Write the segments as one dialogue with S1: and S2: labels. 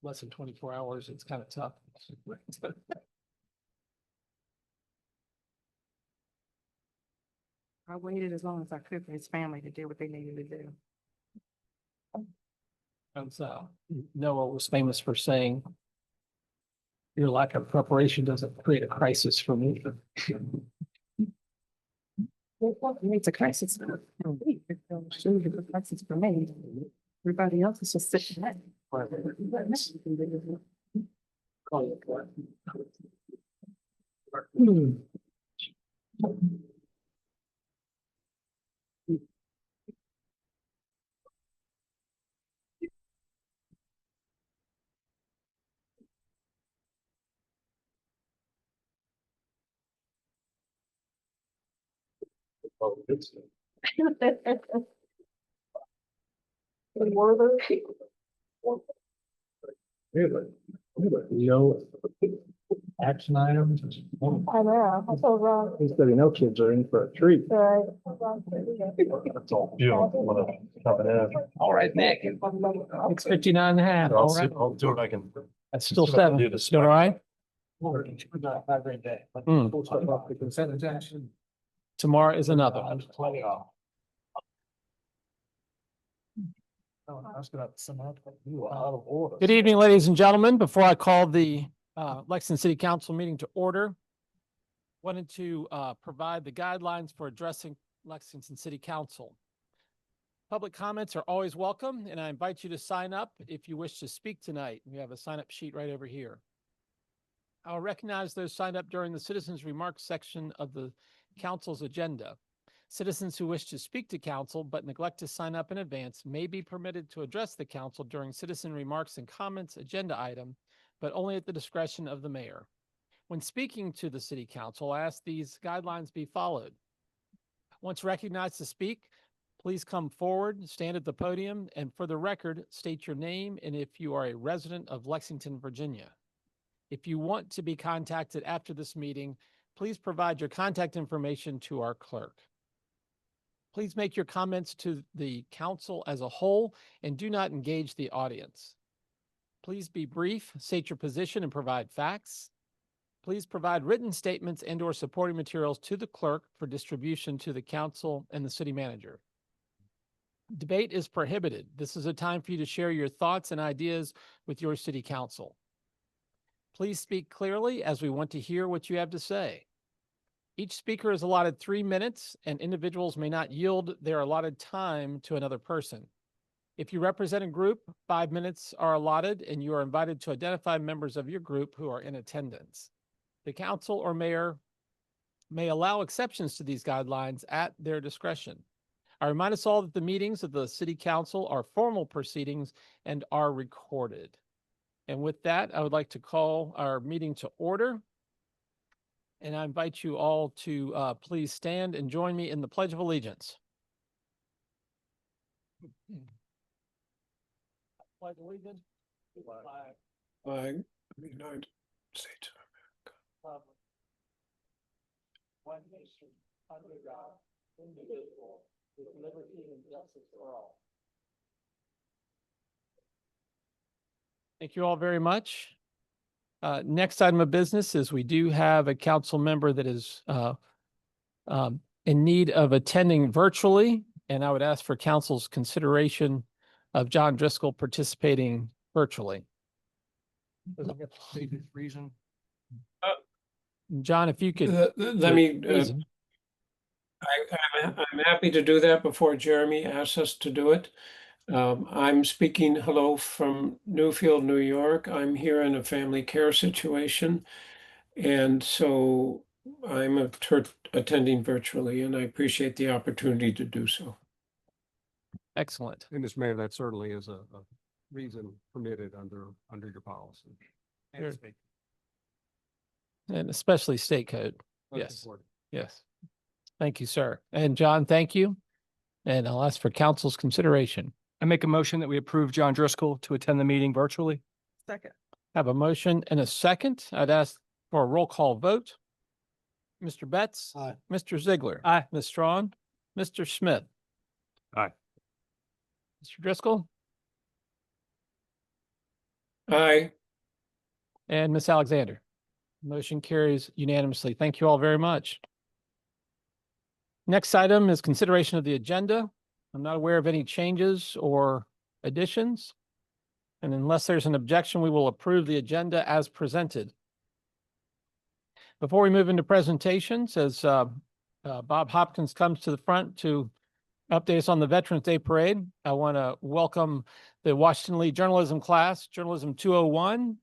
S1: less than 24 hours, it's kind of tough.
S2: I waited as long as I could for his family to do what they needed to do.
S1: And so Noah was famous for saying, your lack of preparation doesn't create a crisis for me.
S2: It's a crisis for me. It's a crisis for me. Everybody else is just sitting there.
S1: No action items.
S2: I know, I told Ron.
S1: He's got no kids are in for a treat.
S2: Right.
S1: All right, Nick. It's 59 and a half. All right.
S3: I'll do what I can.
S1: That's still
S3: see what I can
S1: seven.
S3: do this
S1: Still all right?
S3: Have a great day.
S1: Tomorrow is another. Good evening, ladies and gentlemen. Before I call the Lexington City Council meeting to order, wanted to provide the guidelines for addressing Lexington City Council. Public comments are always welcome, and I invite you to sign up if you wish to speak tonight. We have a sign-up sheet right over here. I'll recognize those signed up during the citizens' remarks section of the council's agenda. Citizens who wish to speak to council but neglect to sign up in advance may be permitted to address the council during citizen remarks and comments agenda item, but only at the discretion of the mayor. When speaking to the city council, I ask these guidelines be followed. Once recognized to speak, please come forward, stand at the podium, and for the record, state your name and if you are a resident of Lexington, Virginia. If you want to be contacted after this meeting, please provide your contact information to our clerk. Please make your comments to the council as a whole and do not engage the audience. Please be brief, state your position, and provide facts. Please provide written statements and/or supporting materials to the clerk for distribution to the council and the city manager. Debate is prohibited. This is a time for you to share your thoughts and ideas with your city council. Please speak clearly as we want to hear what you have to say. Each speaker is allotted 3 minutes, and individuals may not yield their allotted time to another person. If you represent a group, 5 minutes are allotted, and you are invited to identify members of your group who are in attendance. The council or mayor may allow exceptions to these guidelines at their discretion. I remind us all that the meetings of the city council are formal proceedings and are recorded. And with that, I would like to call our meeting to order. And I invite you all to please stand and join me in the Pledge of Allegiance. Pledge allegiance to the flag
S3: of the United States of America.
S1: One nation, under God, indivisible, with liberty and justice for all. Thank you all very much. Next item of business is we do have a council member that is in need of attending virtually, and I would ask for council's consideration of John Driscoll participating virtually.
S3: Reason.
S1: John, if you could.
S4: Let me, I'm happy to do that before Jeremy asks us to do it. I'm speaking hello from Newfield, New York. I'm here in a family care situation. And so I'm attending virtually, and I appreciate the opportunity to do so.
S1: Excellent.
S3: And Mr. Mayor, that certainly is a reason permitted under your policy.
S1: Sure. And especially state code. Yes. Yes. Thank you, sir. And John, thank you. And I'll ask for council's consideration.
S5: I make a motion that we approve John Driscoll to attend the meeting virtually.
S2: Second.
S1: Have a motion and a second. I'd ask for a roll call vote. Mr. Betts.
S3: Aye.
S1: Mr. Ziegler.
S5: Aye.
S1: Ms. Strawn. Mr. Smith.
S3: Aye.
S1: Mr. Driscoll.
S4: Aye.
S1: And Ms. Alexander. Motion carries unanimously. Thank you all very much. Next item is consideration of the agenda. I'm not aware of any changes or additions. And unless there's an objection, we will approve the agenda as presented. Before we move into presentations, as Bob Hopkins comes to the front to update us on the Veterans Day Parade, I want to welcome the Washington Lee Journalism class, Journalism 201.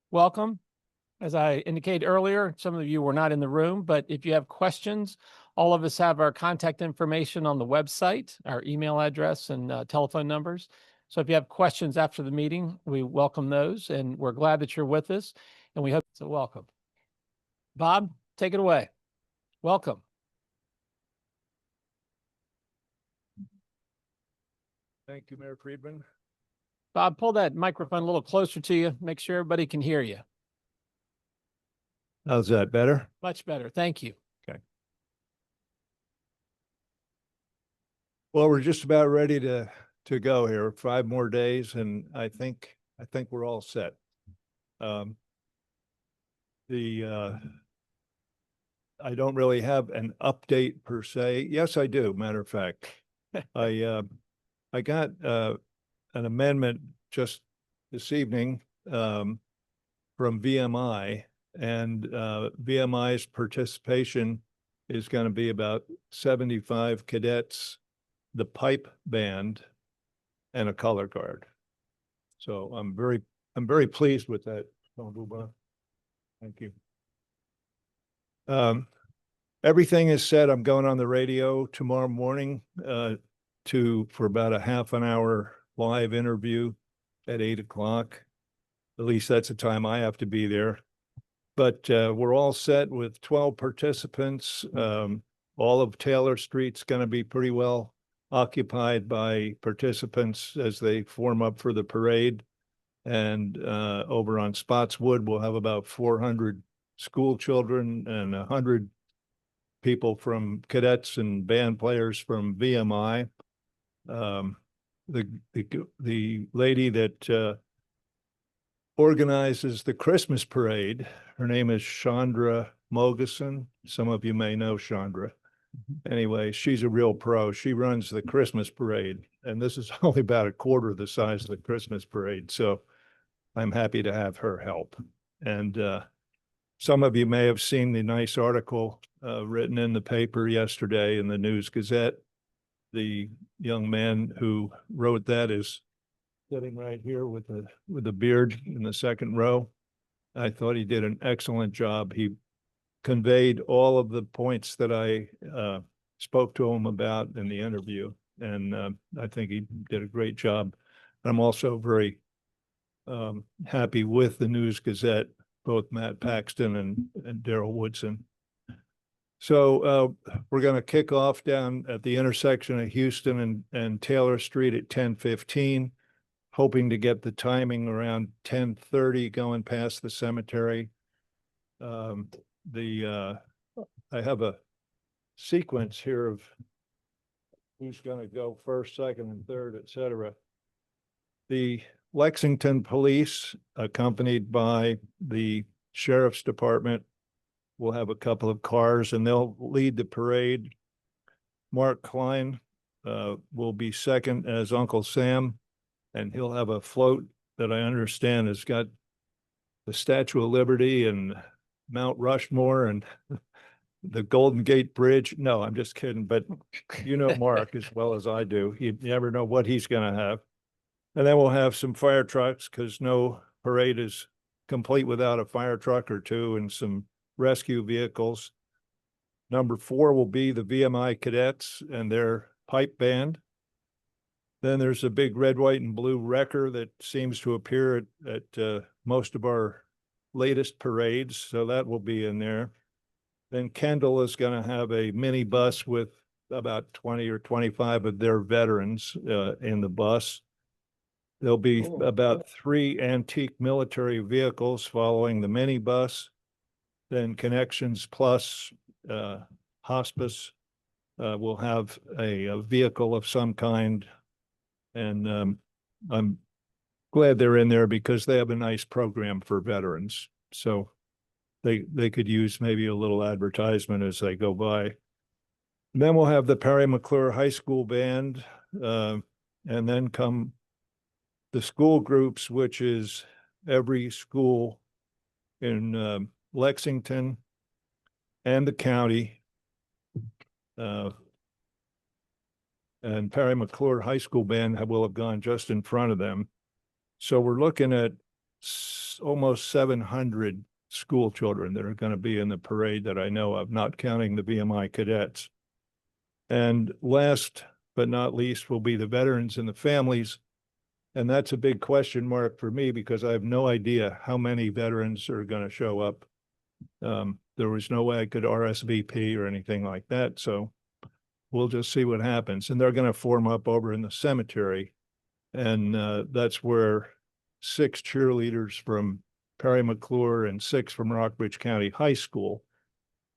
S1: Welcome. As I indicated earlier, some of you were not in the room, but if you have questions, all of us have our contact information on the website, our email address and telephone numbers. So if you have questions after the meeting, we welcome those, and we're glad that you're with us, and we hope so. Welcome. Bob, take it away. Welcome.
S6: Thank you, Mayor Friedman.
S1: Bob, pull that microphone a little closer to you. Make sure everybody can hear you.
S6: How's that, better?
S1: Much better. Thank you.
S6: Well, we're just about ready to go here. 5 more days, and I think we're all set. I don't really have an update per se. Yes, I do. Matter of fact, I got an amendment just this evening from VMI, and VMI's participation is going to be about 75 cadets, the pipe band, and a color guard. So I'm very pleased with that. Thank you. Everything is set. I'm going on the radio tomorrow morning for about a half an hour live interview at 8 o'clock. At least that's the time I have to be there. But we're all set with 12 participants. All of Taylor Street's going to be pretty well occupied by participants as they form up for the parade. And over on Spotswood, we'll have about 400 school children and 100 people from cadets and band players from VMI. The lady that organizes the Christmas parade, her name is Chandra Mogeson. Some of you may know Chandra. Anyway, she's a real pro. She runs the Christmas parade, and this is only about a quarter the size of the Christmas parade. So I'm happy to have her help. And some of you may have seen the nice article written in the paper yesterday in the News Gazette. The young man who wrote that is sitting right here with a beard in the second row. I thought he did an excellent job. He conveyed all of the points that I spoke to him about in the interview, and I think he did a great job. I'm also very happy with the News Gazette, both Matt Paxton and Daryl Woodson. So we're going to kick off down at the intersection of Houston and Taylor Street at 10:15, hoping to get the timing around 10:30 going past the cemetery. I have a sequence here of who's going to go first, second, and third, et cetera. The Lexington Police, accompanied by the Sheriff's Department, will have a couple of cars, and they'll lead the parade. Mark Klein will be second as Uncle Sam, and he'll have a float that I understand has got the Statue of Liberty and Mount Rushmore and the Golden Gate Bridge. No, I'm just kidding, but you know Mark as well as I do. You never know what he's going to have. And then we'll have some fire trucks, because no parade is complete without a fire truck or two, and some rescue vehicles. Number 4 will be the VMI cadets and their pipe band. Then there's a big red, white, and blue wrecker that seems to appear at most of our latest parades, so that will be in there. Then Kendall is going to have a mini bus with about 20 or 25 of their veterans in the bus. There'll be about 3 antique military vehicles following the mini bus. Then Connections Plus Hospice will have a vehicle of some kind. And I'm glad they're in there because they have a nice program for veterans. So they could use maybe a little advertisement as they go by. And then we'll have the Perry McClure High School Band, and then come the school groups, which is every school in Lexington and the county. And Perry McClure High School Band will have gone just in front of them. So we're looking at almost 700 school children that are going to be in the parade that I know of, not counting the VMI cadets. And last but not least will be the veterans and the families. And that's a big question mark for me because I have no idea how many veterans are going to show up. There was no way I could RSVP or anything like that. So we'll just see what happens. And they're going to form up over in the cemetery. And that's where 6 cheerleaders from Perry McClure and 6 from Rockbridge County High School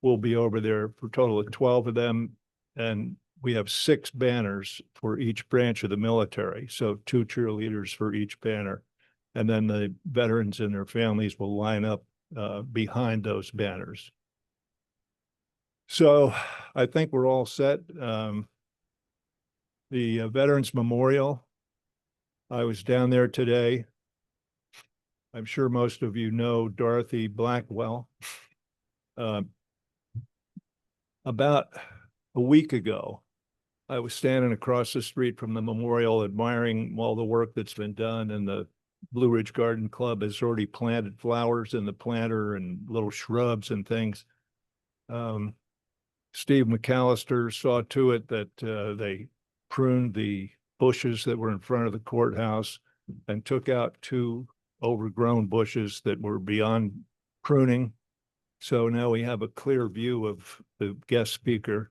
S6: will be over there for a total of 12 of them. And we have 6 banners for each branch of the military. So 2 cheerleaders for each banner. And then the veterans and their families will line up behind those banners. So I think we're all set. The Veterans Memorial, I was down there today. I'm sure most of you know Dorothy Blackwell. About a week ago, I was standing across the street from the memorial admiring all the work that's been done, and the Blue Ridge Garden Club has already planted flowers in the planter and little shrubs and things. Steve McAllister saw to it that they pruned the bushes that were in front of the courthouse and took out 2 overgrown bushes that were beyond pruning. So now we have a clear view of the guest speaker.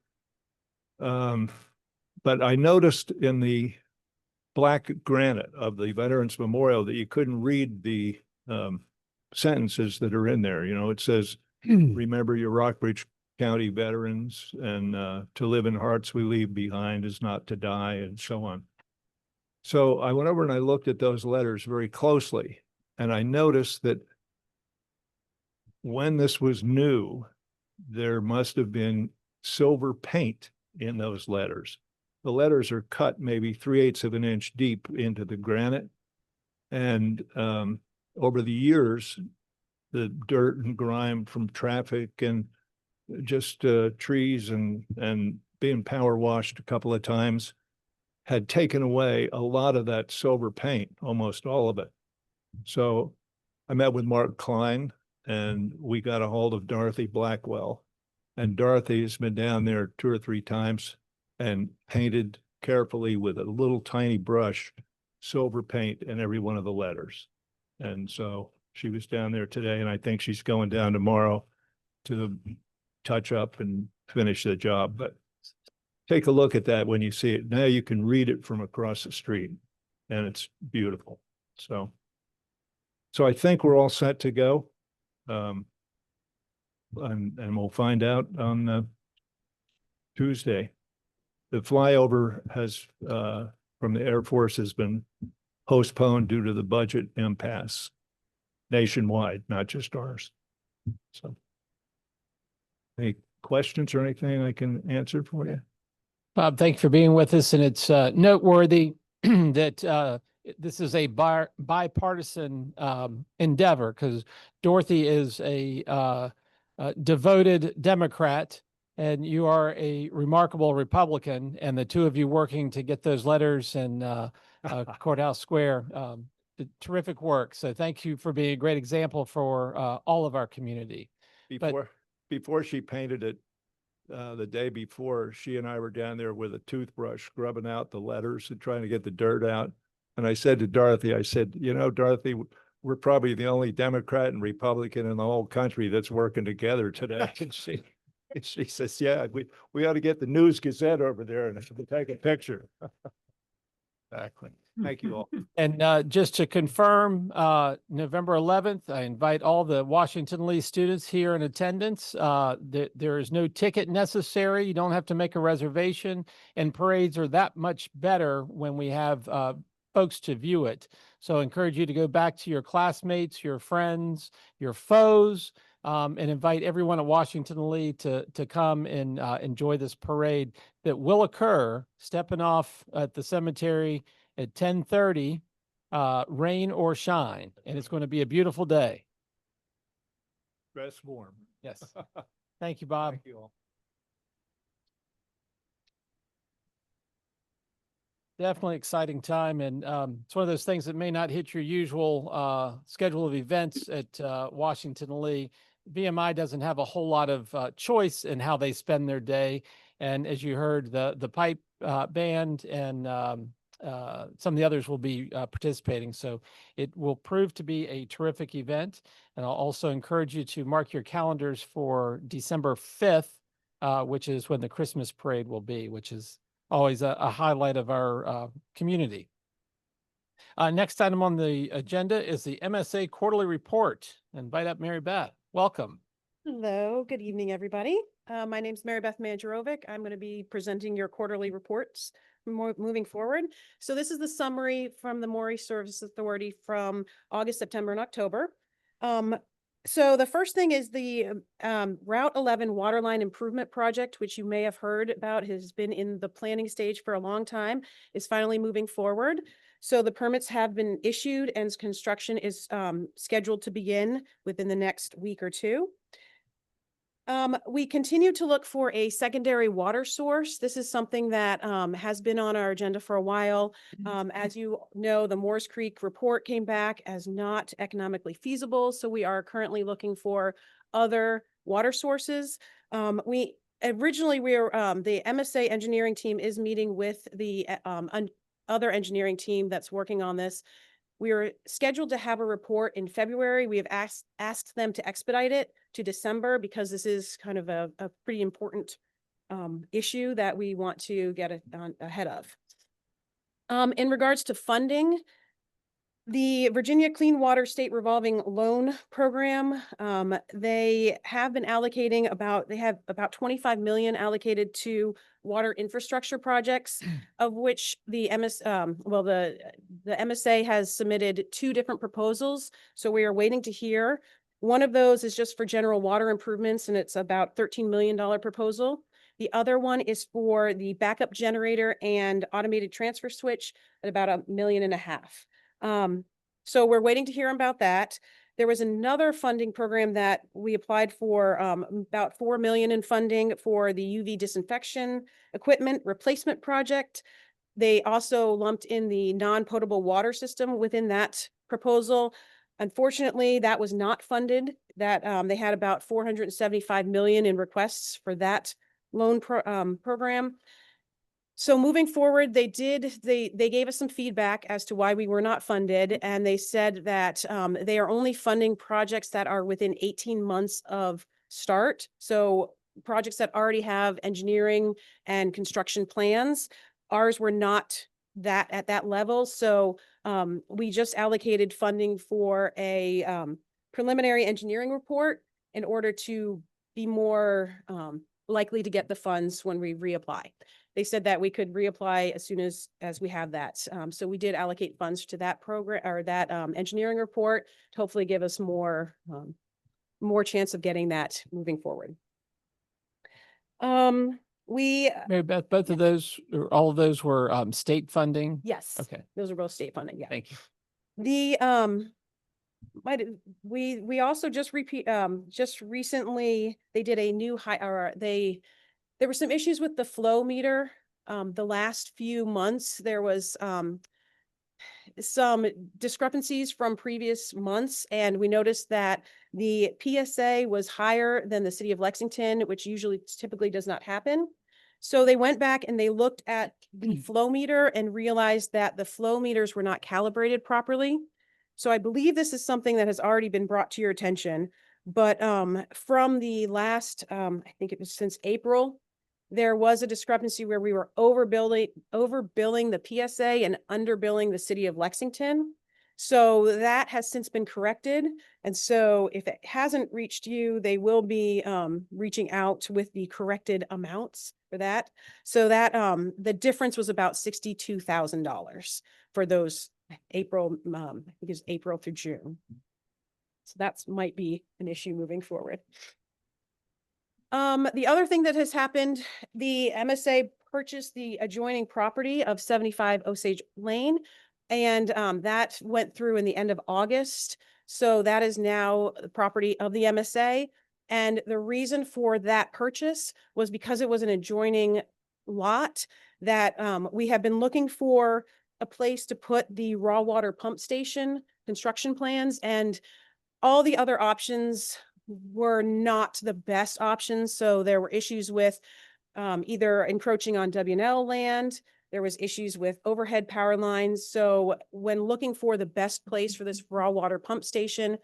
S6: But I noticed in the black granite of the Veterans Memorial that you couldn't read the sentences that are in there. You know, it says, remember your Rockbridge County veterans, and to live in hearts we leave behind is not to die, and so on. So I went over and I looked at those letters very closely, and I noticed that when this was new, there must have been silver paint in those letters. The letters are cut maybe 3/8 of an inch deep into the granite. And over the years, the dirt and grime from traffic and just trees and being power washed a couple of times had taken away a lot of that silver paint, almost all of it. So I met with Mark Klein and we got a hold of Dorothy Blackwell. And Dorothy's been down there 2 or 3 times and painted carefully with a little tiny brush, silver paint in every one of the letters. And so she was down there today, and I think she's going down tomorrow to touch up and finish the job. But take a look at that when you see it. Now you can read it from across the street, and it's beautiful. So I think we're all set to go. And we'll find out on Tuesday. The flyover has from the Air Force has been postponed due to the budget impasse nationwide, not just ours. So any questions or anything I can answer for you?
S1: Bob, thank you for being with us. And it's noteworthy that this is a bipartisan endeavor, because Dorothy is a devoted Democrat and you are a remarkable Republican, and the 2 of you working to get those letters in Courthouse Square, terrific work. So thank you for being a great example for all of our community.
S6: Before she painted it, the day before, she and I were down there with a toothbrush scrubbing out the letters and trying to get the dirt out. And I said to Dorothy, I said, you know, Dorothy, we're probably the only Democrat and Republican in the whole country that's working together today. And she says, yeah, we ought to get the News Gazette over there and take a picture. Exactly. Thank you all.
S1: And just to confirm, November 11th, I invite all the Washington Lee students here in attendance. There is no ticket necessary. You don't have to make a reservation, and parades are that much better when we have folks to view it. So I encourage you to go back to your classmates, your friends, your foes, and invite everyone at Washington Lee to come and enjoy this parade that will occur, stepping off at the cemetery at 10:30, rain or shine, and it's going to be a beautiful day.
S6: Dress warm.
S1: Yes. Thank you, Bob.
S6: Thank you all.
S1: Definitely exciting time, and it's one of those things that may not hit your usual schedule of events at Washington Lee. VMI doesn't have a whole lot of choice in how they spend their day, and as you heard, the pipe band and some of the others will be participating. So it will prove to be a terrific event, and I'll also encourage you to mark your calendars for December 5th, which is when the Christmas parade will be, which is always a highlight of our community. Next item on the agenda is the MSA quarterly report. Invite up Mary Beth. Welcome.
S7: Hello, good evening, everybody. My name is Mary Beth Manjarovic. I'm going to be presenting your quarterly reports moving forward. So this is the summary from the Maury Service Authority from August, September, and October. So the first thing is the Route 11 Waterline Improvement Project, which you may have heard about, has been in the planning stage for a long time, is finally moving forward. So the permits have been issued and construction is scheduled to begin within the next week or two. We continue to look for a secondary water source. This is something that has been on our agenda for a while. As you know, the Moores Creek report came back as not economically feasible, so we are currently looking for other water sources. The MSA engineering team is meeting with the other engineering team that's working on this. We are scheduled to have a report in February. We have asked them to expedite it to December because this is kind of a pretty important issue that we want to get ahead of. In regards to funding, the Virginia Clean Water State Revolving Loan Program, they have been allocating they have about 25 million allocated to water infrastructure projects, of which the MSA has submitted 2 different proposals. So we are waiting to hear. One of those is just for general water improvements, and it's about $13 million proposal. The other one is for the backup generator and automated transfer switch at about $1.5 million. So we're waiting to hear about that. There was another funding program that we applied for, about $4 million in funding for the UV disinfection equipment replacement project. They also lumped in the non-potable water system within that proposal. Unfortunately, that was not funded. That they had about 475 million in requests for that loan program. So moving forward, they gave us some feedback as to why we were not funded, and they said that they are only funding projects that are within 18 months of start. So projects that already have engineering and construction plans. Ours were not at that level. So we just allocated funding for a preliminary engineering report in order to be more likely to get the funds when we reapply. They said that we could reapply as soon as we have that. So we did allocate funds to that program or that engineering report to hopefully give us more chance of getting that moving forward.
S1: Mary Beth, both of those, or all of those were state funding?
S7: Yes.
S1: Okay,
S7: Those are both state funding. Yeah.
S1: thank you.
S7: We also just recently they did a new there were some issues with the flow meter. The last few months, there was some discrepancies from previous months, and we noticed that the PSA was higher than the city of Lexington, which typically does not happen. So they went back and they looked at the flow meter and realized that the flow meters were not calibrated properly. So I believe this is something that has already been brought to your attention, but from the last, I think it was since April, there was a discrepancy where we were overbilling the PSA and underbilling the city of Lexington. So that has since been corrected. And so if it hasn't reached you, they will be reaching out with the corrected amounts for that. So that, the difference was about $62,000 for those April, I think it's April through June. So that's might be an issue moving forward. The other thing that has happened, the MSA purchased the adjoining property of 75 Osage Lane. And that went through in the end of August. So that is now the property of the MSA. And the reason for that purchase was because it was an adjoining lot that we have been looking for a place to put the raw water pump station construction plans, and all the other options were not the best options. So there were issues with either encroaching on W&L land. There was issues with overhead power lines. So when looking for the best place for this raw water pump station,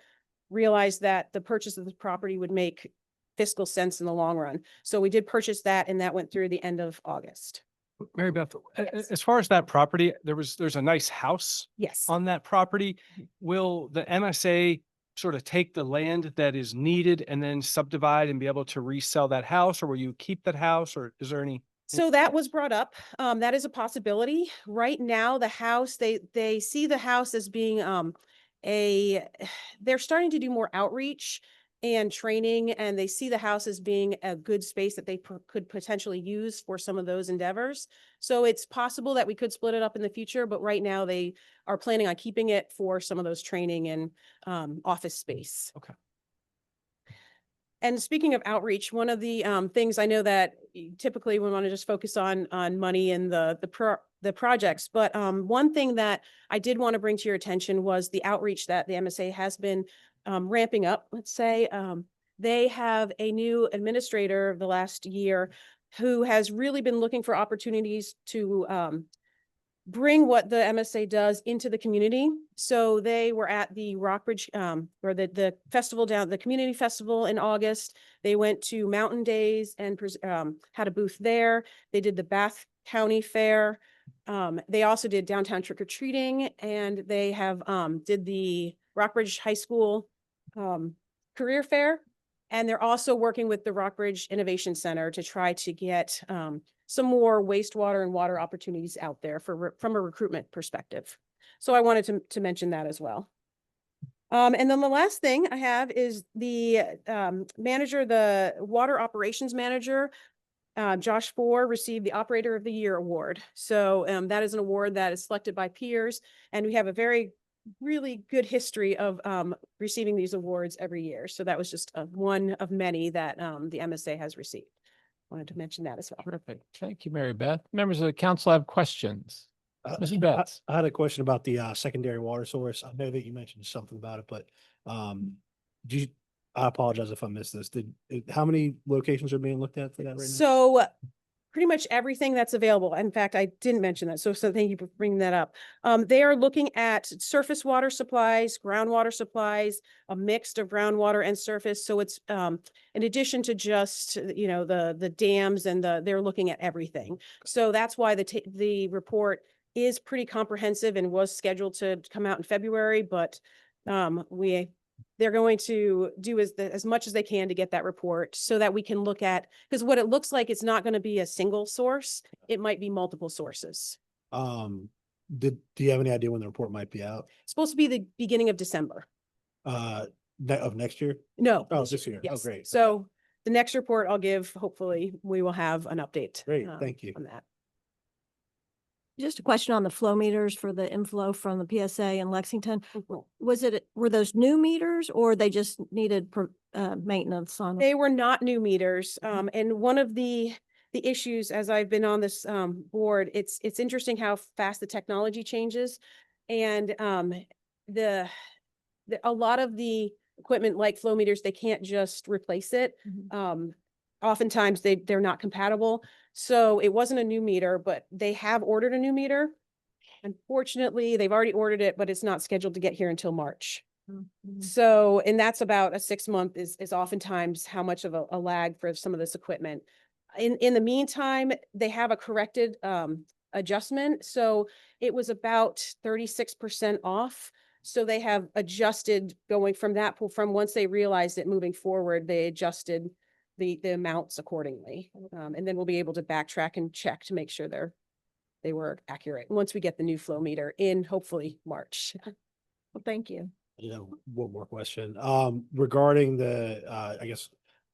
S7: realized that the purchase of the property would make fiscal sense in the long run. So we did purchase that, and that went through the end of August.
S5: Mary Beth,
S7: Yes.
S5: as far as that property, there's a nice house
S7: Yes.
S5: on that property. Will the MSA sort of take the land that is needed and then subdivide and be able to resell that house, or will you keep that house, or is there any?
S7: So that was brought up. That is a possibility. Right now, the house, they see the house as being they're starting to do more outreach and training, and they see the house as being a good space that they could potentially use for some of those endeavors. So it's possible that we could split it up in the future, but right now they are planning on keeping it for some of those training and office space.
S5: Okay.
S7: And speaking of outreach, one of the things I know that typically we want to just focus on money and the projects, but one thing that I did want to bring to your attention was the outreach that the MSA has been ramping up. Let's say they have a new administrator the last year who has really been looking for opportunities to bring what the MSA does into the community. So they were at the Rockbridge, or the festival the community festival in August. They went to Mountain Days and had a booth there. They did the Bath County Fair. They also did downtown trick or treating, and they have did the Rockbridge High School career fair. And they're also working with the Rockbridge Innovation Center to try to get some more wastewater and water opportunities out there from a recruitment perspective. So I wanted to mention that as well. And then the last thing I have is the the water operations manager, Josh Four, received the Operator of the Year award. So that is an award that is selected by peers, and we have a really good history of receiving these awards every year. So that was just one of many that the MSA has received. Wanted to mention that as well.
S1: Terrific. Thank you, Mary Beth. Members of the council have questions. Mr. Betts.
S8: I had a question about the secondary water source. I know that you mentioned something about it, but I apologize if I missed this. How many locations are being looked at for that right now?
S7: So pretty much everything that's available. In fact, I didn't mention that. So thank you for bringing that up. They are looking at surface water supplies, groundwater supplies, a mix of groundwater and surface. So it's in addition to just, the dams and they're looking at everything. So that's why the report is pretty comprehensive and was scheduled to come out in February, but they're going to do as much as they can to get that report so that we can look at, because what it looks like, it's not going to be a single source. It might be multiple sources.
S8: Do you have any idea when the report might be out?
S7: It's supposed to be the beginning of December.
S8: Of next year?
S7: No.
S8: Oh, this year. Oh,
S7: Yes.
S8: great.
S7: So the next report I'll give, hopefully we will have an update.
S8: Great, thank you.
S7: On that.
S9: Just a question on the flow meters for the inflow from the PSA in Lexington. Were those new meters, or they just needed maintenance on them?
S7: They were not new meters. And one of the issues, as I've been on this board, it's interesting how fast the technology changes. And a lot of the equipment like flow meters, they can't just replace it. Oftentimes they're not compatible. So it wasn't a new meter, but they have ordered a new meter. Unfortunately, they've already ordered it, but it's not scheduled to get here until March. So, and that's about a 6-month is oftentimes how much of a lag for some of this equipment. In the meantime, they have a corrected adjustment. So it was about 36% off. So they have adjusted going from once they realized it moving forward, they adjusted the amounts accordingly. And then we'll be able to backtrack and check to make sure they were accurate once we get the new flow meter in, hopefully March.
S9: Well, thank you.
S8: One more question, regarding the, I guess,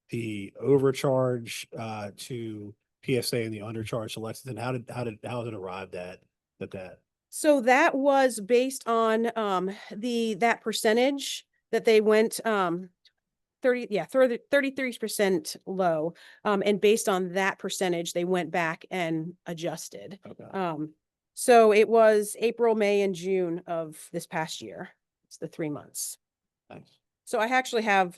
S8: the overcharge, to PSA and the undercharge to Lexington, how was it arrived at that?
S7: So that was based on that percentage that they went 33% low. And based on that percentage, they went back and adjusted.
S8: Okay.
S7: So it was April, May, and June of this past year. It's the 3 months.
S8: Thanks.
S7: So I actually have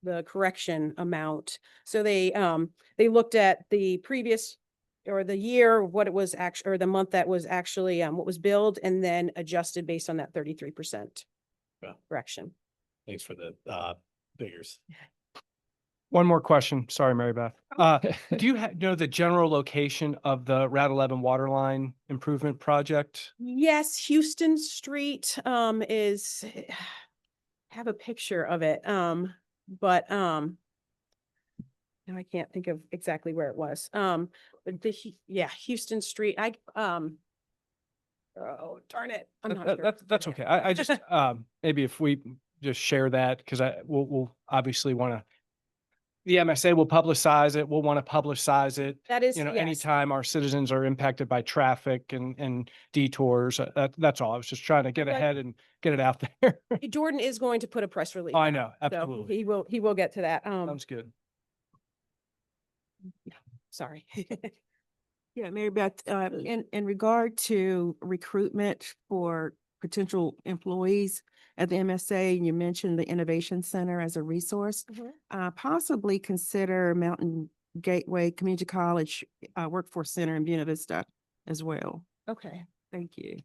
S7: the correction amount. So they looked at the previous or the year, what it was actually, or the month that was actually what was billed, and then adjusted based on that 33%
S8: Yeah.
S7: correction.
S8: Thanks for the figures.
S5: One more question. Sorry, Mary Beth. Do you know the general location of the Route 11 water line improvement project?
S7: Yes, Houston Street is have a picture of it. But now I can't think of exactly where it was. But Houston Street. Oh, darn it. I'm not sure.
S5: That's okay. I just, maybe if we just share that, because we'll obviously want to, the MSA will publicize it. We'll want to publicize it.
S7: That is,
S5: You know,
S7: yes.
S5: anytime our citizens are impacted by traffic and detours, that's all. I was just trying to get
S7: Okay.
S5: ahead and get it out there.
S7: Jordan is going to put a press release.
S5: Oh, I
S7: out,
S5: know,
S7: so
S5: absolutely.
S7: he will get to that.
S5: Sounds good.
S7: Sorry.
S2: Yeah, Mary Beth, in regard to recruitment for potential employees at the MSA, you mentioned the Innovation Center as a resource. Possibly consider Mountain Gateway Community College Workforce Center in Buena Vista as well.
S7: Okay.
S2: Thank you.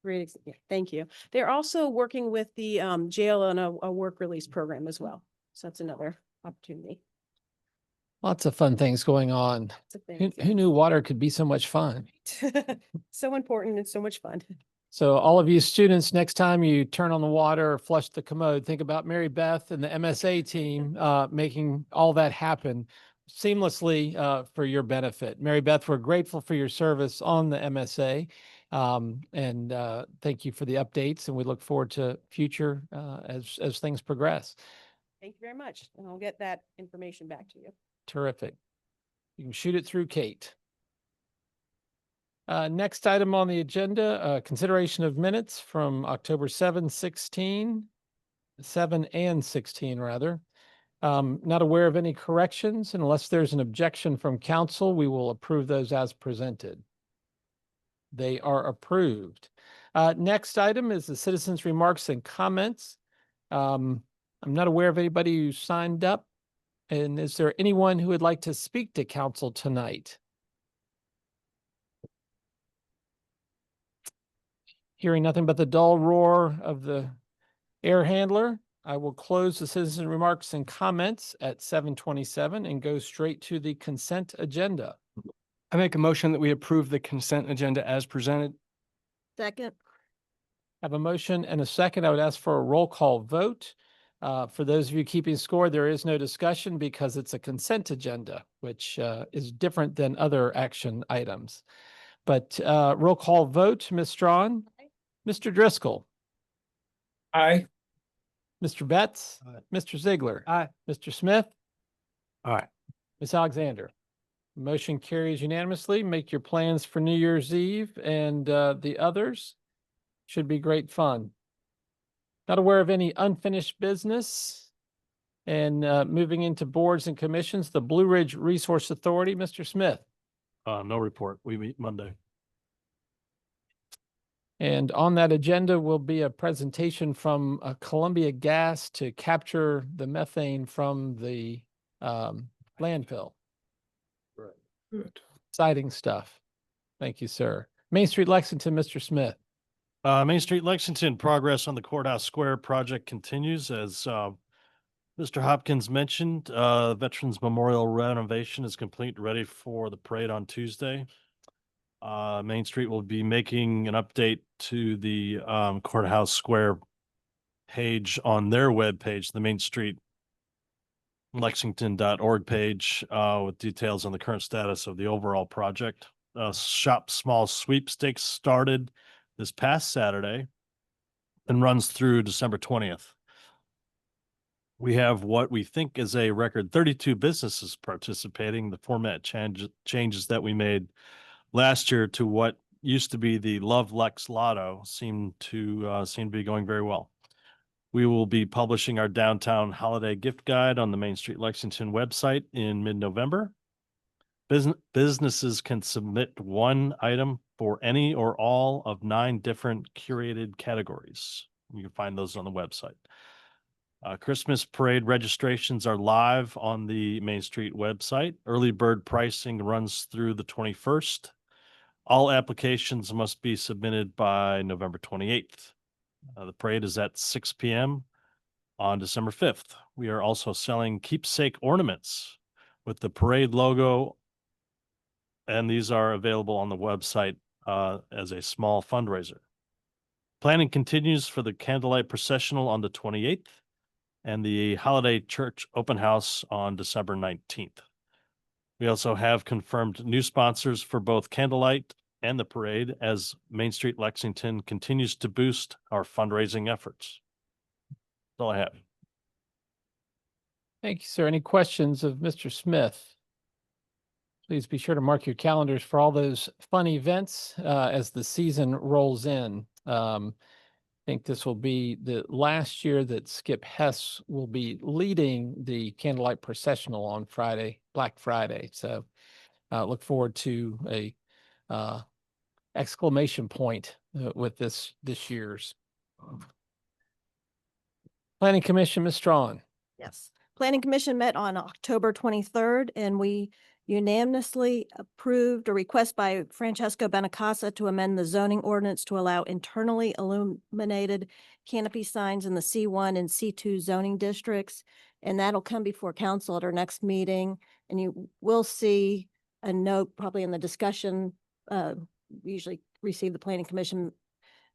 S7: Great. Yeah, thank you. They're also working with the jail on a work release program as well. So that's another opportunity.
S1: Lots of fun things going on.
S7: It's a
S1: Who
S7: thing.
S1: knew water could be so much fun?
S7: So important and so much fun.
S1: So all of you students, next time you turn on the water or flush the commode, think about Mary Beth and the MSA team making all that happen seamlessly for your benefit. Mary Beth, we're grateful for your service on the MSA. And thank you for the updates, and we look forward to future as things progress.
S7: Thank you very much. And I'll get that information back to you.
S1: Terrific. You can shoot it through Kate. Next item on the agenda, consideration of minutes from October 7 and 16 rather. Not aware of any corrections. Unless there's an objection from council, we will approve those as presented. They are approved. Next item is the citizens' remarks and comments. I'm not aware of anybody who signed up. And is there anyone who would like to speak to council tonight? Hearing nothing but the dull roar of the air handler, I will close the citizen remarks and comments at 7:27 and go straight to the consent agenda.
S5: I make a motion that we approve the consent agenda as presented.
S9: Second.
S1: I have a motion and a second. I would ask for a roll call vote. For those of you keeping score, there is no discussion because it's a consent agenda, which is different than other action items. But roll call vote, Ms. Strawn, Mr. Driscoll,
S4: Aye.
S1: Mr. Betts,
S8: Aye.
S1: Mr. Ziegler,
S5: Aye.
S1: Mr. Smith,
S8: Aye.
S1: Ms. Alexander. Motion carries unanimously. Make your plans for New Year's Eve, and the others should be great fun. Not aware of any unfinished business. And moving into boards and commissions, the Blue Ridge Resource Authority, Mr. Smith.
S8: No report. We meet Monday.
S1: And on that agenda will be a presentation from Columbia Gas to capture the methane from the landfill.
S8: Right.
S4: Good.
S1: Exciting stuff. Thank you, sir. Main Street Lexington, Mr. Smith.
S10: Main Street Lexington, progress on the Courthouse Square project continues as Mr. Hopkins mentioned. Veterans Memorial renovation is complete, ready for the parade on Tuesday. Main Street will be making an update to the Courthouse Square page on their webpage, the Main Street lexington.org page with details on the current status of the overall project. Shop Small Sweepstakes started this past Saturday and runs through December 20th. We have what we think is a record 32 businesses participating. The format changes that we made last year to what used to be the Love Lex Lotto seem to be going very well. We will be publishing our downtown holiday gift guide on the Main Street Lexington website in mid-November. Businesses can submit one item for any or all of 9 different curated categories. You can find those on the website. Christmas parade registrations are live on the Main Street website. Early bird pricing runs through the 21st. All applications must be submitted by November 28th. The parade is at 6 p.m. on December 5th. We are also selling keepsake ornaments with the parade logo, and these are available on the website as a small fundraiser. Planning continues for the candlelight processional on the 28th and the holiday church open house on December 19th. We also have confirmed new sponsors for both candlelight and the parade as Main Street Lexington continues to boost our fundraising efforts. That's all I have.
S1: Thank you, sir. Any questions of Mr. Smith? Please be sure to mark your calendars for all those fun events as the season rolls in. I think this will be the last year that Skip Hess will be leading the candlelight processional on Friday, Black Friday. So look forward to a exclamation point with this year's. Planning Commission, Ms. Strawn.
S9: Yes. Planning Commission met on October 23rd, and we unanimously approved a request by Francesco Benacasa to amend the zoning ordinance to allow internally illuminated canopy signs in the C1 and C2 zoning districts. And that'll come before council at our next meeting. And you will see a note probably in the discussion. We usually receive the Planning Commission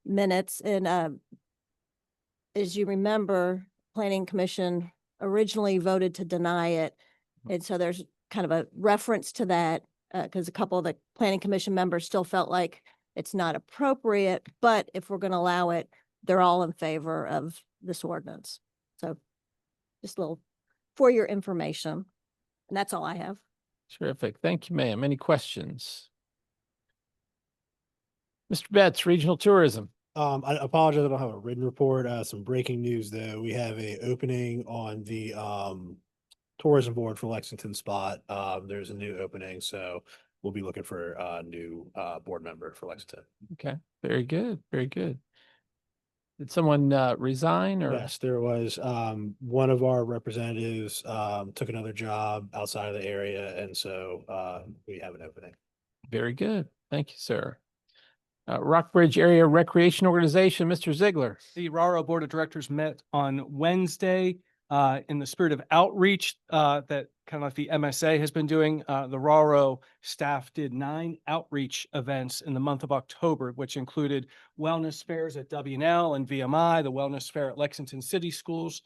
S9: minutes. And as you remember, Planning Commission originally voted to deny it. And so there's kind of a reference to that because a couple of the Planning Commission members still felt like it's not appropriate, but if we're going to allow it, they're all in favor of this ordinance. So just a little for your information. And that's all I have.
S1: Terrific. Thank you, ma'am. Any questions? Mr. Betts, Regional Tourism.
S8: I apologize, I don't have a written report. Some breaking news though. We have a opening on the tourism board for Lexington spot. There's a new opening, so we'll be looking for a new board member for Lexington.
S1: Okay, very good, very good. Did someone resign or?
S8: Yes, there was one of our representatives took another job outside of the area, and so we have an opening.
S1: Very good. Thank you, sir. Rockbridge Area Recreation Organization, Mr. Ziegler.
S5: The RARO Board of Directors met on Wednesday in the spirit of outreach that kind of like the MSA has been doing. The RARO staff did 9 outreach events in the month of October, which included wellness fairs at W&L and VMI, the wellness fair at Lexington City Schools,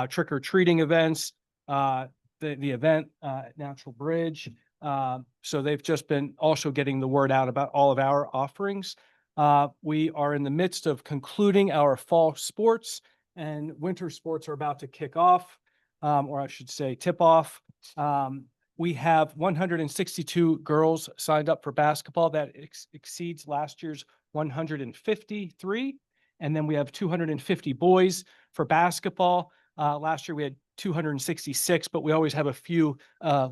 S5: trick-or-treating events, the event at Natural Bridge. So they've just been also getting the word out about all of our offerings. We are in the midst of concluding our fall sports, and winter sports are about to kick off, or I should say tip off. We have 162 girls signed up for basketball. That exceeds last year's 153. And then we have 250 boys for basketball. Last year we had 266, but we always have a few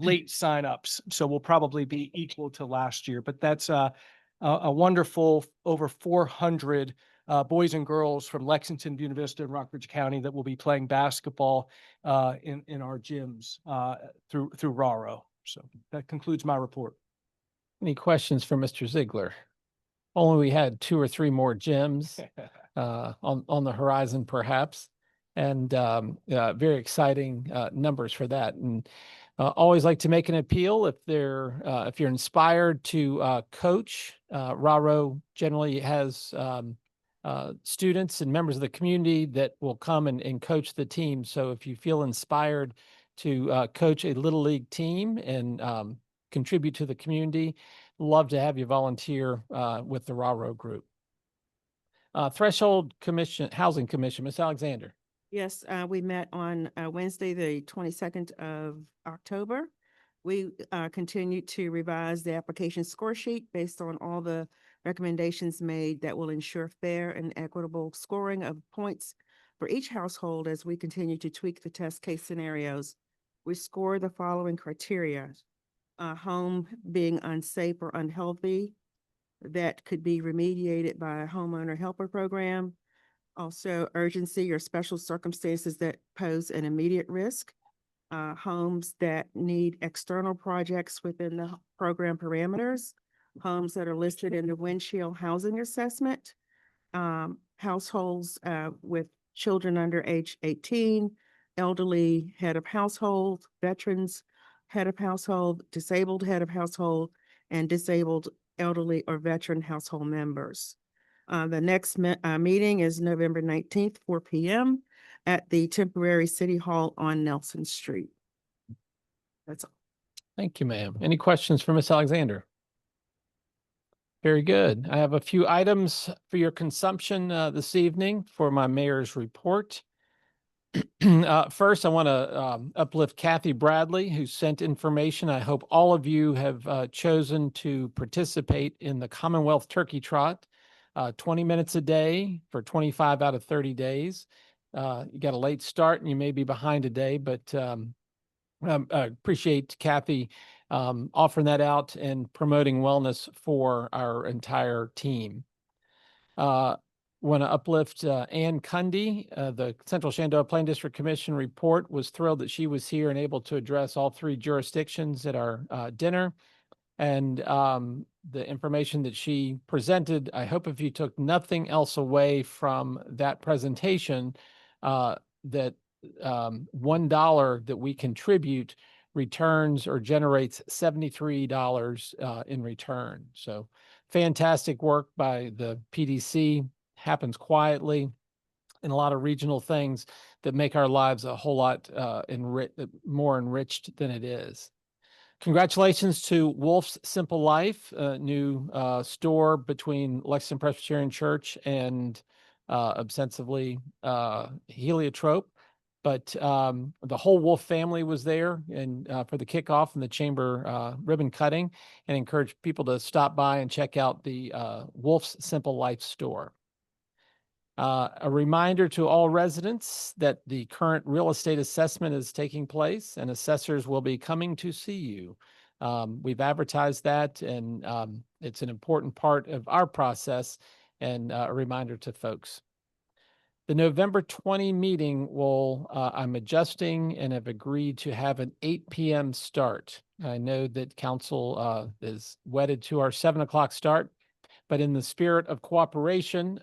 S5: late signups. So we'll probably be equal to last year, but that's a wonderful over 400 boys and girls from Lexington, Buena Vista, and Rockbridge County that will be playing basketball in our gyms through RARO. So that concludes my report.
S1: Any questions for Mr. Ziegler? Only we had 2 or 3 more gyms on the horizon, perhaps. And very exciting numbers for that. And always like to make an appeal if you're inspired to coach. RARO generally has students and members of the community that will come and coach the team. So if you feel inspired to coach a Little League team and contribute to the community. Love to have you volunteer with the RARO group. Threshold Commission, Housing Commission, Ms. Alexander.
S2: Yes, we met on Wednesday, the 22nd of October. We continued to revise the application score sheet based on all the recommendations made that will ensure fair and equitable scoring of points for each household as we continue to tweak the test case scenarios. We score the following criteria: a home being unsafe or unhealthy that could be remediated by a homeowner helper program. Also, urgency or special circumstances that pose an immediate risk. Homes that need external projects within the program parameters. Homes that are listed in the windshield housing assessment. Households with children under age 18, elderly head of household, veterans head of household, disabled head of household, and disabled elderly or veteran household members. The next meeting is November 19th, 4 p.m. at the temporary City Hall on Nelson Street. That's all.
S1: Thank you, ma'am. Any questions for Ms. Alexander? Very good. I have a few items for your consumption this evening for my mayor's report. First, I want to uplift Kathy Bradley, who sent information. I hope all of you have chosen to participate in the Commonwealth Turkey Trot, 20 minutes a day for 25 out of 30 days. You got a late start and you may be behind a day, but I appreciate Kathy offering that out and promoting wellness for our entire team. Want to uplift Ann Cundy. The Central Shenandoah Plain District Commission report. Was thrilled that she was here and able to address all three jurisdictions at our dinner. And the information that she presented, I hope if you took nothing else away from that presentation, that $1 that we contribute returns or generates $73 in return. So fantastic work by the PDC. Happens quietly, and a lot of regional things that make our lives a whole lot more enriched than it is. Congratulations to Wolf's Simple Life, a new store between Lexington Presbyterian Church and ostensibly Heliotrope. But the whole Wolf family was there and for the kickoff and the chamber ribbon cutting, and encourage people to stop by and check out the Wolf's Simple Life store. A reminder to all residents that the current real estate assessment is taking place and assessors will be coming to see you. We've advertised that, and it's an important part of our process, and a reminder to folks. The November 20 meeting I'm adjusting and have agreed to have an 8 p.m. start. I know that council is wedded to our 7 o'clock start, but in the spirit of cooperation,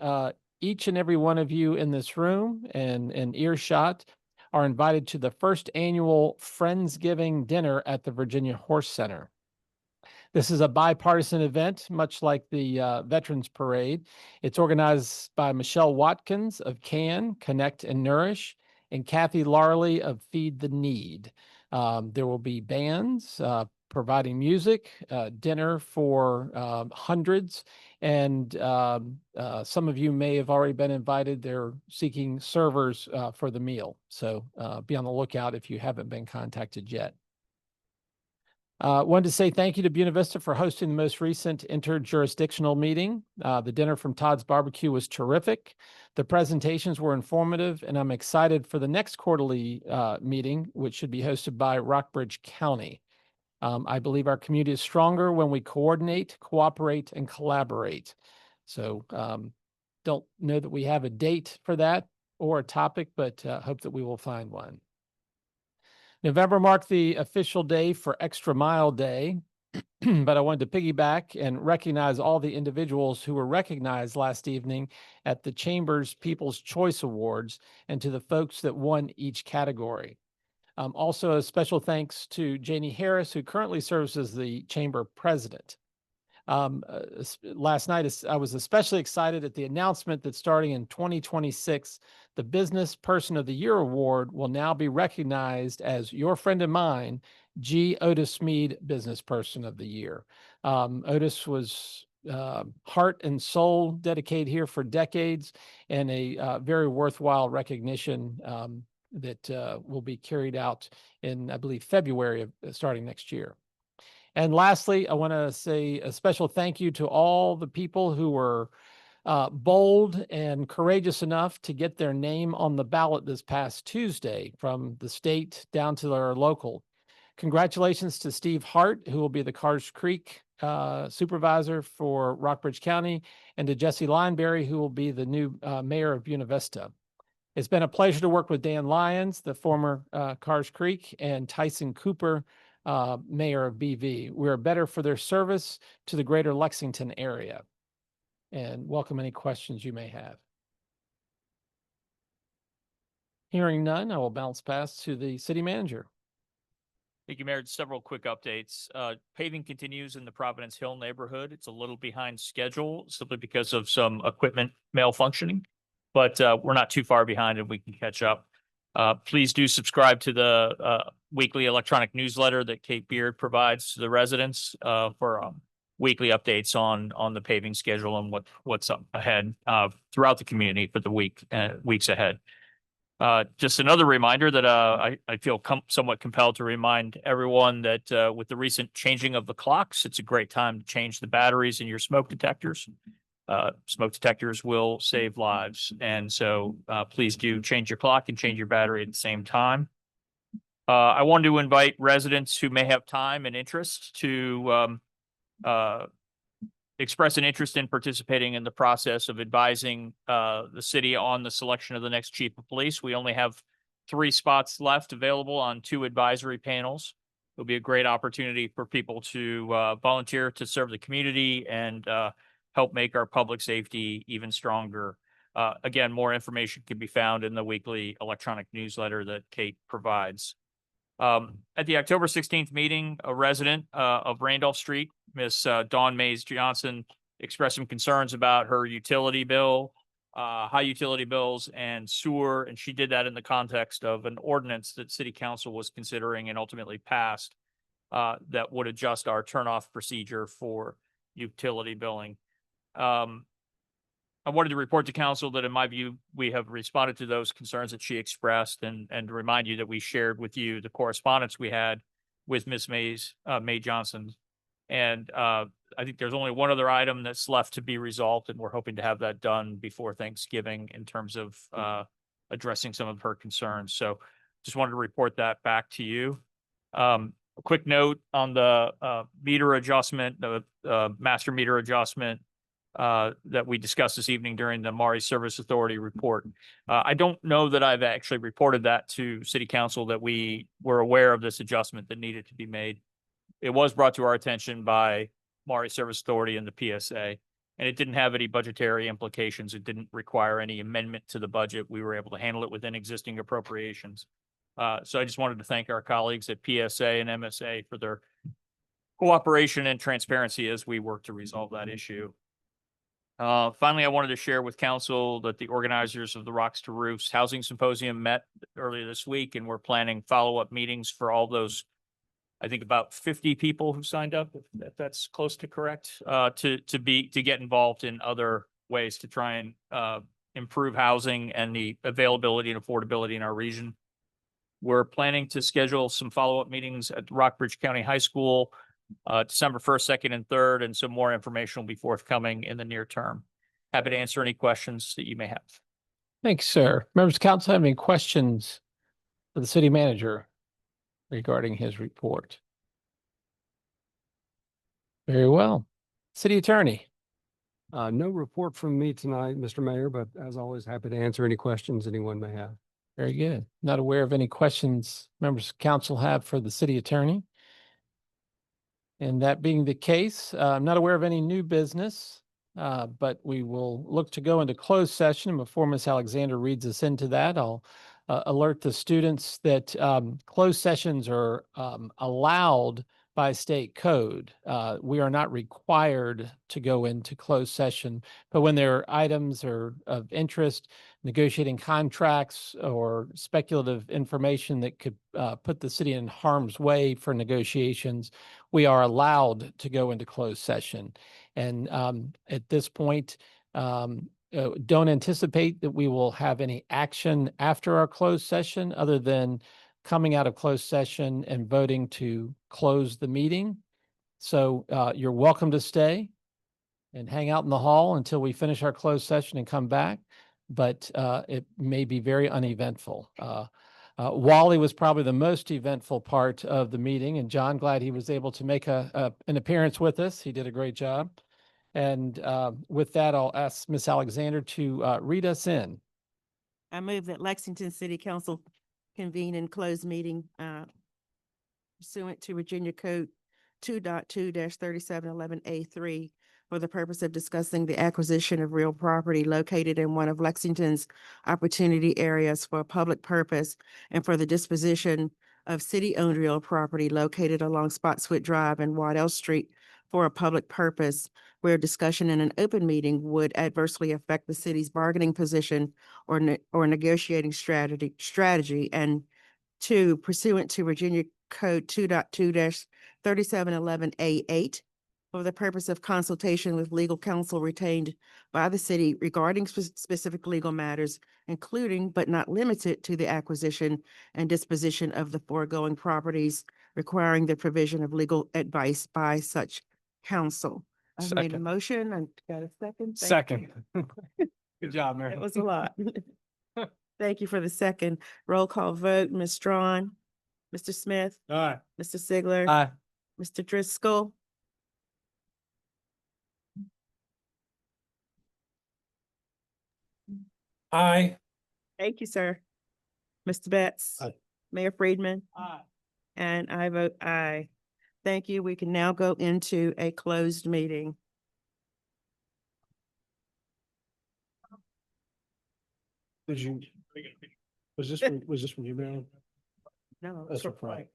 S1: each and every one of you in this room and earshot are invited to the first annual Friendsgiving dinner at the Virginia Horse Center. This is a bipartisan event, much like the Veterans Parade. It's organized by Michelle Watkins of CAN, Connect and Nourish, and Kathy Larley of Feed the Need. There will be bands providing music, dinner for hundreds, and some of you may have already been invited. They're seeking servers for the meal, so be on the lookout if you haven't been contacted yet. Wanted to say thank you to Buena Vista for hosting the most recent interjurisdictional meeting. The dinner from Todd's Barbecue was terrific. The presentations were informative, and I'm excited for the next quarterly meeting, which should be hosted by Rockbridge County. I believe our community is stronger when we coordinate, cooperate, and collaborate. So don't know that we have a date for that or a topic, but hope that we will find one. November marked the official day for Extra Mile Day, but I wanted to piggyback and recognize all the individuals who were recognized last evening at the Chamber's People's Choice Awards, and to the folks that won each category. Also, a special thanks to Janie Harris, who currently serves as the Chamber President. Last night, I was especially excited at the announcement that starting in 2026, the Business Person of the Year award will now be recognized as your friend and mine, G. Otis Mead Business Person of the Year. Otis was heart and soul dedicated here for decades, and a very worthwhile recognition that will be carried out in, I believe, February of starting next year. And lastly, I want to say a special thank you to all the people who were bold and courageous enough to get their name on the ballot this past Tuesday, from the state down to our local. Congratulations to Steve Hart, who will be the Carrs Creek supervisor for Rockbridge County, and to Jesse Lineberry, who will be the new mayor of Buena Vista. It's been a pleasure to work with Dan Lyons, the former Carrs Creek, and Tyson Cooper, mayor of BV. We're better for their service to the greater Lexington area. And welcome any questions you may have. Hearing none, I will bounce past to the city manager.
S11: Thank you, Mayor. Several quick updates. Paving continues in the Providence Hill neighborhood. It's a little behind schedule simply because of some equipment malfunctioning, but we're not too far behind and we can catch up. Please do subscribe to the weekly electronic newsletter that Kate Beard provides to the residents for weekly updates on the paving schedule and what's up ahead throughout the community for the weeks ahead. Just another reminder that I feel somewhat compelled to remind everyone that with the recent changing of the clocks, it's a great time to change the batteries in your smoke detectors. Smoke detectors will save lives. And so please do change your clock and change your battery at the same time. I wanted to invite residents who may have time and interest to express an interest in participating in the process of advising the city on the selection of the next chief of police. We only have 3 spots left available on 2 advisory panels. It'll be a great opportunity for people to volunteer to serve the community and help make our public safety even stronger. Again, more information can be found in the weekly electronic newsletter that Kate provides. At the October 16th meeting, a resident of Randolph Street, Miss Dawn Mays Johnson, expressed some concerns about her utility bill, high utility bills and sewer. And she did that in the context of an ordinance that City Council was considering and ultimately passed that would adjust our turnoff procedure for utility billing. I wanted to report to council that in my view, we have responded to those concerns that she expressed and remind you that we shared with you the correspondence we had with Ms. May Johnson. And I think there's only one other item that's left to be resolved, and we're hoping to have that done before Thanksgiving in terms of addressing some of her concerns. So just wanted to report that back to you. A quick note on the meter adjustment, the master meter adjustment that we discussed this evening during the Maury Service Authority report. I don't know that I've actually reported that to City Council, that we were aware of this adjustment that needed to be made. It was brought to our attention by Maury Service Authority and the PSA, and it didn't have any budgetary implications. It didn't require any amendment to the budget. We were able to handle it within existing appropriations. So I just wanted to thank our colleagues at PSA and MSA for their cooperation and transparency as we work to resolve that issue. Finally, I wanted to share with council that the organizers of the Rocks to Roofs Housing Symposium met earlier this week, and we're planning follow-up meetings for all those, I think about 50 people who signed up, if that's close to correct, to get involved in other ways to try and improve housing and the availability and affordability in our region. We're planning to schedule some follow-up meetings at Rockbridge County High School December 1st, 2nd, and 3rd, and some more information will be forthcoming in the near term. Happy to answer any questions that you may have.
S1: Thanks, sir. Members of council have any questions for the city manager regarding his report? Very well. City attorney.
S3: No report from me tonight, Mr. Mayor, but as always, happy to answer any questions anyone may have.
S1: Very good. Not aware of any questions members of council have for the city attorney. And that being the case, I'm not aware of any new business, but we will look to go into closed session. And before Ms. Alexander reads us into that, I'll alert the students that closed sessions are allowed by state code. We are not required to go into closed session, but when there are items of interest, negotiating contracts or speculative information that could put the city in harm's way for negotiations, we are allowed to go into closed session. And at this point, don't anticipate that we will have any action after our closed session other than coming out of closed session and voting to close the meeting. So you're welcome to stay and hang out in the hall until we finish our closed session and come back, but it may be very uneventful. Wally was probably the most eventful part of the meeting, and John, glad he was able to make an appearance with us. He did a great job. And with that, I'll ask Ms. Alexander to read us in.
S2: I move that Lexington City Council convene in closed meeting pursuant to Virginia Code 2.2-3711A3 for the purpose of discussing the acquisition of real property located in one of Lexington's opportunity areas for a public purpose and for the disposition of city-owned real property located along Spotswood Drive and Waddell Street for a public purpose where discussion in an open meeting would adversely affect the city's bargaining position or negotiating strategy. And two, pursuant to Virginia Code 2.2-3711A8 for the purpose of consultation with legal counsel retained by the city regarding specific legal matters, including but not limited to the acquisition and disposition of the foregoing properties, requiring the provision of legal advice by such counsel. I've made a
S5: Second.
S2: motion. I got a second. Thank you.
S5: Second. Good job, Mayor.
S2: It was a lot. Thank you for the second. Roll call vote, Ms. Strawn, Mr. Smith,
S5: Aye.
S2: Mr. Sigler,
S5: Aye.
S2: Mr. Driscoll.
S4: Aye.
S2: Thank you, sir. Mr. Betts.
S8: Aye.
S2: Mayor Friedman.
S5: Aye.
S2: And I vote aye. Thank you. We can now go into a closed meeting.
S8: Did you, was this from you, Marilyn?
S2: No.
S8: That's from Frank.